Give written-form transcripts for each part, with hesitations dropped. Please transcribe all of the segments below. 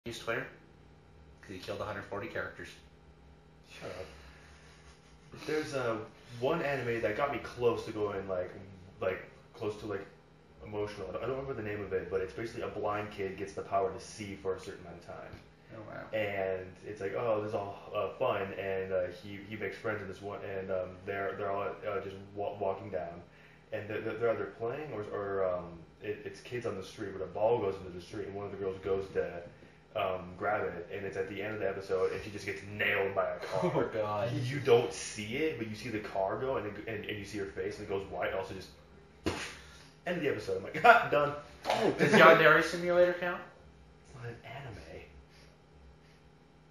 use Twitter because he killed 140 characters. Shut up. There's one anime that got me close to going like close to like emotional. I don't remember the name of it, but it's basically a blind kid gets the power to see for a certain amount of time. Oh wow. And it's like, oh, this is all fun, and he makes friends in this one, and they're all just walking down, and they're either playing or it's kids on the street, but a ball goes into the street, and one of the girls goes to grab it, and it's at the end of the episode, and she just gets nailed by a car. Oh god. You don't see it, but you see the car go, and you see her face, and it goes white, and also just end of the episode. I'm like, ah, done. Oh, does Yandere Simulator count? It's not an anime.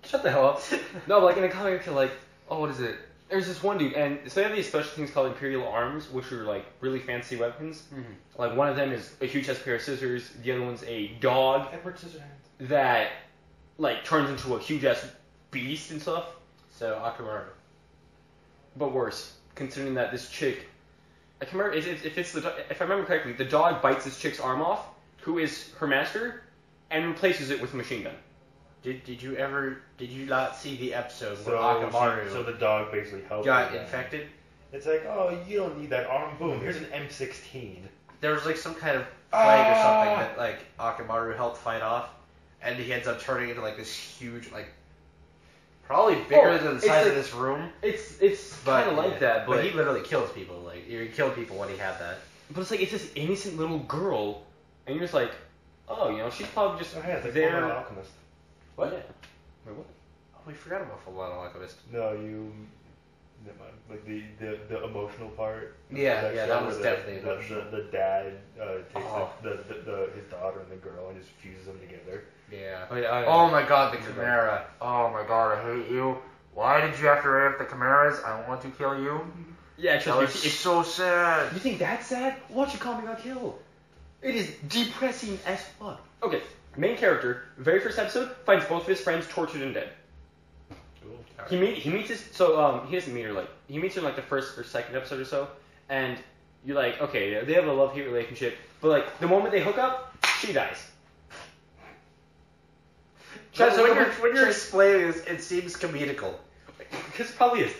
Shut the hell up. No, but like in a comic, like, oh, what is it? There's this one dude, and so they have these special things called Imperial Arms, which are like really fancy weapons. Mm-hmm. Like one of them is a huge pair of scissors. The other one's a dog Edward Scissorhands. that like turns into a huge ass beast and stuff. So Akamaru. But worse, considering that this chick, I can't remember if I remember correctly, the dog bites this chick's arm off, who is her master, and replaces it with a machine gun. Did you not see the episode where Akamaru So the dog basically helped got her. infected? It's like, oh, you don't need that arm. Boom, here's an M16. There was like some kind of plague or something that like Akamaru helped fight off, and he ends up turning into like this huge, like probably bigger than the size of this room. It's kind of like that, but he literally kills people. Like he killed people when he had that. But it's like it's this innocent little girl, and you're just like, oh, you know, she's probably just Oh yeah, it's like there. Fullmetal Alchemist. What? Yeah. Wait, what? Oh, we forgot about Fullmetal Alchemist. No, you. Never mind. Like the emotional part. Yeah, show that was where definitely the emotional. The dad takes his daughter and the girl and just fuses them together. Yeah. Oh, yeah, Oh my god, the Chimera. Oh my god, I hate you. Why did you have to rape the Chimeras? I want to kill you. Yeah, That was so sad. You think that's sad? Watch your comic got killed. It is depressing as fuck. Okay, main character, very first episode, finds both of his friends tortured and dead. Cool. He meets his he doesn't meet her like he meets her in like the first or second episode or so, and you're like, okay, they have a love-hate relationship, but like the moment they hook up, she dies. So when you're explaining this, it seems comedical. Because it probably is.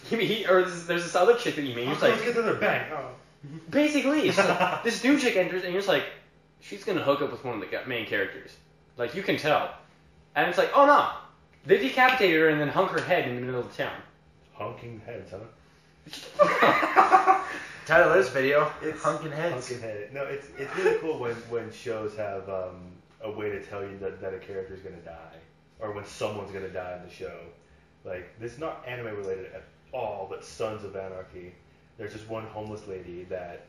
There's this other chick that you meet. He's like, Let's get to their bang. Oh. basically, it's like, this new chick enters, and you're just like, she's gonna hook up with one of the main characters. Like you can tell, and it's like, oh no, they decapitated her and then hung her head in the middle of the town. Honking heads, huh? Title of this video: It's Hunkin' Heads. Hunkin' head. No, it's really cool when shows have a way to tell you that a character's gonna die, or when someone's gonna die in the show. Like, this is not anime related at all, but Sons of Anarchy. There's just one homeless lady that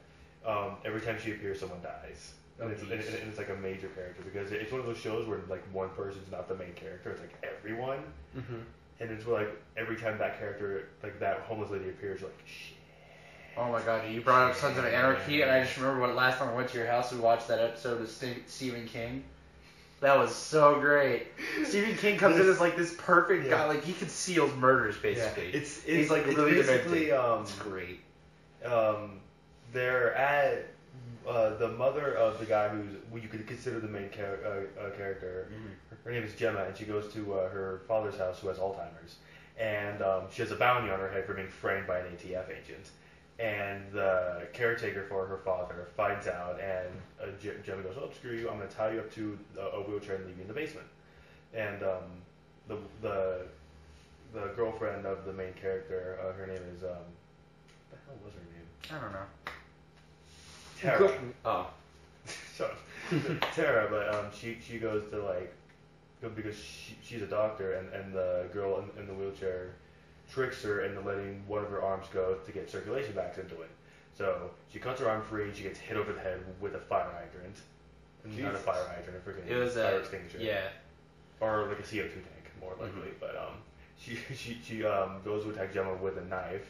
every time she appears, someone dies. And it's like a major character because it's one of those shows where like one person's not the main character. It's like everyone. Mm-hmm. And it's where, like, every time that character, like that homeless lady appears, you're like, shit. Oh my god, you brought up Sons of Anarchy, and I just remember when last time I went to your house, we watched that episode of Stephen King. That was so great. Stephen King comes in as like this perfect guy, like he conceals murders basically. Yeah. He's like it's really basically demented. It's great. They're at the mother of the guy who you could consider the main character. Mm-hmm. Her name is Gemma, and she goes to her father's house who has Alzheimer's, and she has a bounty on her head for being framed by an ATF agent. And the caretaker for her father finds out, and Gemma goes, "Oh, screw you! I'm going to tie you up to a wheelchair and leave you in the basement." And the girlfriend of the main character, her name is what the hell was her name? I don't know. Tara. Oh. Shut up. Tara, but she goes to like because she's a doctor, and the girl in the wheelchair tricks her into letting one of her arms go to get circulation back into it. So she cuts her arm free, and she gets hit over the head with a fire hydrant. Not a fire hydrant, a freaking fire extinguisher. Yeah. Or like a CO2 tank, more likely. Mm-hmm. But she goes to attack Gemma with a knife.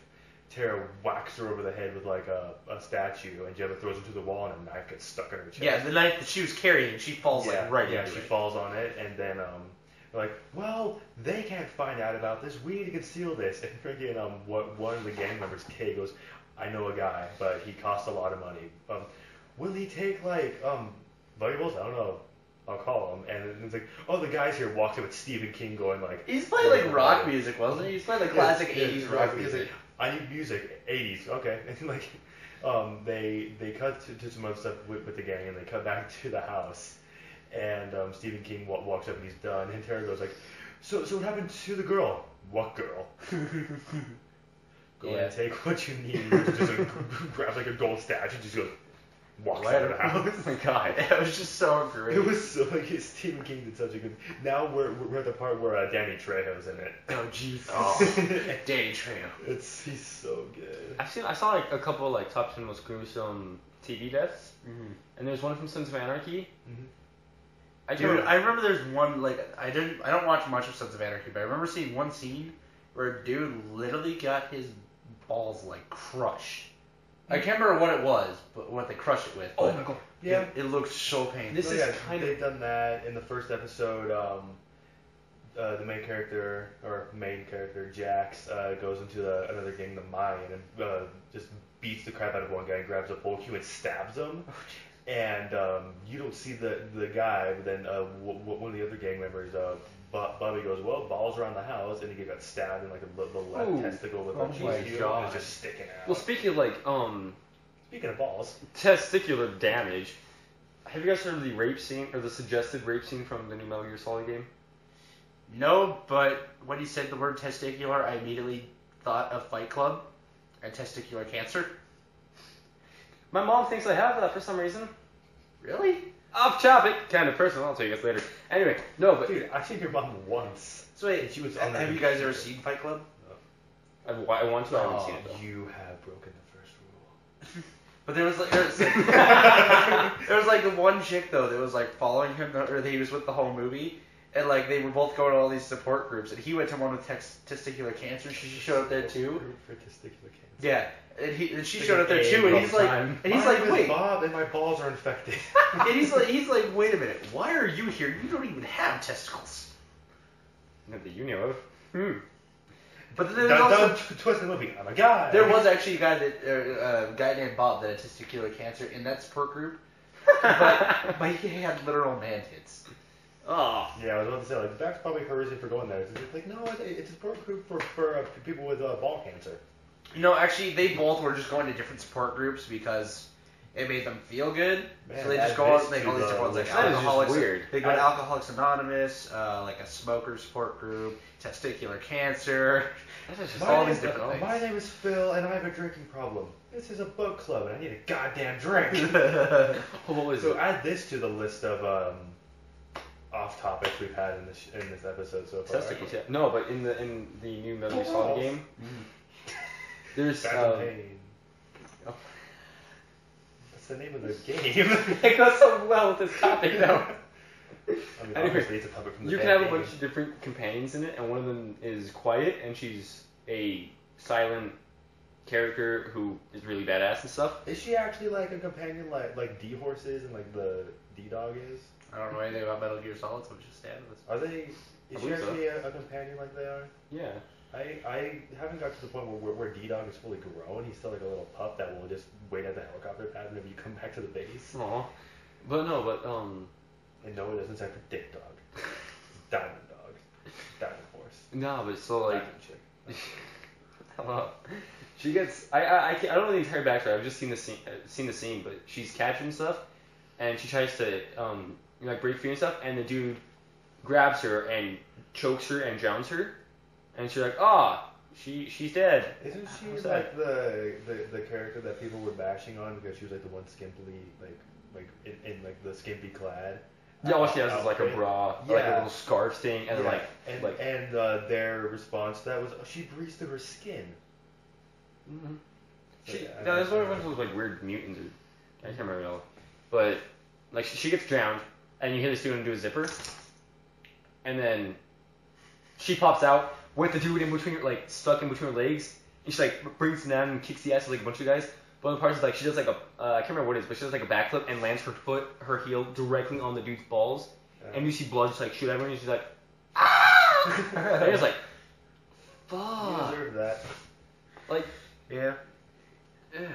Tara whacks her over the head with like a statue, and Gemma throws her to the wall, and a knife gets stuck in her chest. Yeah, the knife that she was carrying, she falls like right into she it. falls on it, and then they're like, well, they can't find out about this. We need to conceal this. And freaking one of the gang members, Kay, goes, I know a guy, but he costs a lot of money. Will he take like valuables? I don't know. I'll call him. And it's like, oh, the guy's here. Walks in with Stephen King going like. He's playing like rock music, wasn't he? He's playing like classic 80s rock music. I need music, 80s, okay. And like, they cut to some other stuff with the gang, and they cut back to the house. And Stephen King walks up and he's done. And Tara goes like, so what happened to the girl? What girl? Go ahead and take what you need. Just like, grab like a gold statue and just goes, walks out of the house. Oh my god. It was just so great. It was so like Stephen King did such a good. Now we're at the part where Danny Trejo's in it. Oh jeez. Oh, Danny Trejo. He's so good. I saw like a couple like top 10 most gruesome TV deaths, and there's one from Sons of Anarchy. I remember there's one like I don't watch much of Sons of Anarchy, but I remember seeing one scene where a dude literally got his balls like crushed. I can't remember what it was, but what they crushed it with. Oh my god. Yeah. It looked so painful. This is kind of. They've done that in the first episode. The main character Jax goes into another gang, the Mayan, and just beats the crap out of one guy, and grabs a pole cue and stabs him. And you don't see the guy, but then one of the other gang members, Bobby goes, well, balls around the house, and he got stabbed in like the left testicle with a cheese cube, and it's just sticking out. Well, speaking of like Speaking of balls, testicular damage, have you guys heard of the rape scene or the suggested rape scene from the new Metal Gear Solid game? No, but when he said the word testicular, I immediately thought of Fight Club and testicular cancer. My mom thinks I have that for some reason. Really? Off topic, kind of personal. I'll tell you guys later. Anyway, no, but dude, I've seen your mom once. So wait, she was have you guys ever seen Fight Club? I want to. I haven't seen it though. You have broken the first rule. But there was like there was like the one chick though that was like following him, or he was with the whole movie, and like they were both going to all these support groups, and he went to one with testicular cancer. She showed up there too. For testicular cancer. Yeah, and she showed up there too, and he's like, wait, Bob, and my balls are infected. and he's like, wait a minute, why are you here? You don't even have testicles. Not that you know of. But then there's also twist the movie. I'm a guy. There was actually a guy named Bob that had testicular cancer in that support group, but he had literal man tits. Oh. Yeah, I was about to say, like, that's probably her reason for going there. It's like, no, it's a support group for people with ball cancer. No, actually, they both were just going to different support groups because it made them feel good. Man, so they just go out and they all these different ones, like that is just Alcoholics. weird. They go to Alcoholics Anonymous, like a smoker support group, testicular cancer. Just all these different things. My name is Phil, and I have a drinking problem. This is a book club, and I need a goddamn drink. So add this to the list of off topics we've had in this episode so far. Testicles, yeah. No, but in the new Metal Gear Solid game, there's Pain. Oh. That's the name of the game. It goes so well with this topic though. I mean, obviously it's a topic from the You can have a game. bunch of different companions in it, and one of them is Quiet, and she's a silent character who is really badass and stuff. Is she actually like a companion like D-Horse is and like the D-Dog is? I don't know anything about Metal Gear Solid, so I'm just saying this. Are they? Is she actually a companion like they are? Yeah. I haven't got to the point where D-Dog is fully grown. He's still like a little pup that will just wait at the helicopter pad whenever you come back to the base. Aw. But no, And no, it doesn't stand for Dick Dog. Diamond Dog. Diamond Horse. no, but so like, Diamond Chick. hello. She gets. I don't know the entire backstory. I've just seen the scene, but she's capturing stuff, and she tries to like break free and stuff, and the dude grabs her and chokes her and drowns her, and she's like, she's dead. Isn't she How's like the character that people were bashing on because she was like the one skimpily like in like the skimpy clad? Yeah, all she has is like a bra, like a Yeah. little scarf thing, and Yeah. then their response to that was, oh, she breathes through her skin. Mm-hmm. So, yeah, There's one of those like weird mutants, or I can't remember all. But like she gets drowned, and you hear this dude do a zipper, and then she pops out with the dude in between, like stuck in between her legs, and she like brings him down and kicks the ass of like a bunch of guys. But one of the parts is like she does like a I can't remember what it is, but she does like a backflip and lands her heel directly on the dude's balls, and you see blood just like shoot everyone, and she's like, ah! And it's like, You fuck. deserve that. Like, Yeah. ugh.